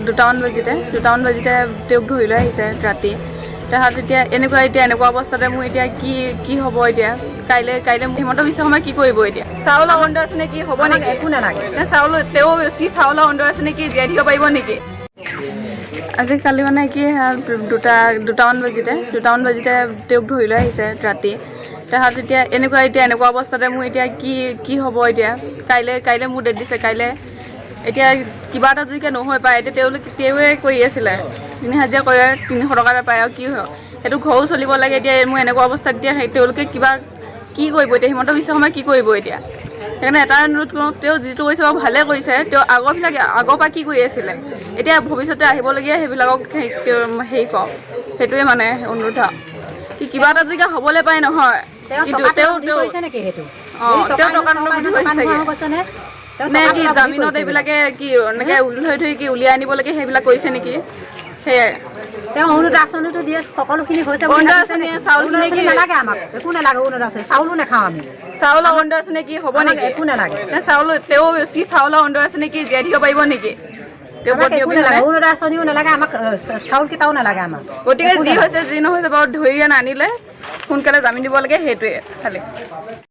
দুটামান বাজিতে তেওঁক ধৰি লৈ আহিছে ৰাতি। তাহাঁত এনেকুৱা অৱস্থাতে মোৰ এতিয়া কি হ'ব এতিয়া কাইলৈ হিমন্ত বিশ্ব শৰ্মাই কি কৰিব এতিয়া? চাউলৰ অন্ত আছে নেকি? হ'ব নেকি? একো নালাগে। তেওঁ চাউলৰ অন্ত আছে নেকি? জীয়াই থাকিব পাৰিব নেকি? আজিকালি মানে কি দুটামান বাজিতে তেওঁক ধৰি লৈ আহিছে ৰাতি। তাহাঁত এনেকুৱা অৱস্থাতে মোৰ এতিয়া কি হ'ব এতিয়া কাইলৈ মোৰ ডেট দিছে। কাইলৈ এতিয়া কিবা এটা যদি নহয় পায় এতিয়া তেওঁৱে কৰি আছিলে 3 হাজিৰা কৰে 300 টকা এটা পায় আৰু কি হয় সেইটো ঘৰো চলিব লাগে। এতিয়া মোৰ এনেকুৱা অৱস্থাত এতিয়া তেওঁলোকে কি কৰিব এতিয়া? হিমন্ত বিশ্ব শৰ্মাই কি কৰিব এতিয়া? সেইকাৰণে এটা অনুৰোধ কৰোঁ, তেওঁ যিটো কৰিছে বাৰু ভালে কৰিছে। তেওঁ আগৰ পৰা কি কৰি আছিলে, এতিয়া ভৱিষ্যতে আহিবলগীয়া সেইবিলাকক হেৰি কৰক, সেইটোৱে মানে অনুৰোধ। কিবা এটা যদি হ'বলৈ পায় নহয় কিন্তু তেওঁ নে কি জামিনত এইবিলাকে কি এনেকৈ ধৰি উলিয়াই আনিব লাগে সেইবিলাক কৰিছে নেকি? সেয়াই তেওঁ অৰুণোদয় আঁচনিটো দিয়ে, সকলোখিনি হৈছে। চাউলখিনি নালাগে আমাক, একো নালাগে। অৰুণোদয় আঁচনি চাউলো নাখাওঁ আমি। চাউলৰ অন্ত আছে নেকি? হ'ব নেকি? একো নালাগে। চাউলৰ অন্ত আছে নেকি? জীয়াই থাকিব পাৰিব নেকি? একো নালাগে। অৰুণোদয় আঁচনিও নালাগে আমাক, চাউল কেইটাও নালাগে আমাক। গতিকে যি হৈছে যি নহৈছে বাৰু ধৰি আনিলে সোনকালে জামিন দিব লাগে, সেইটোৱে খালি।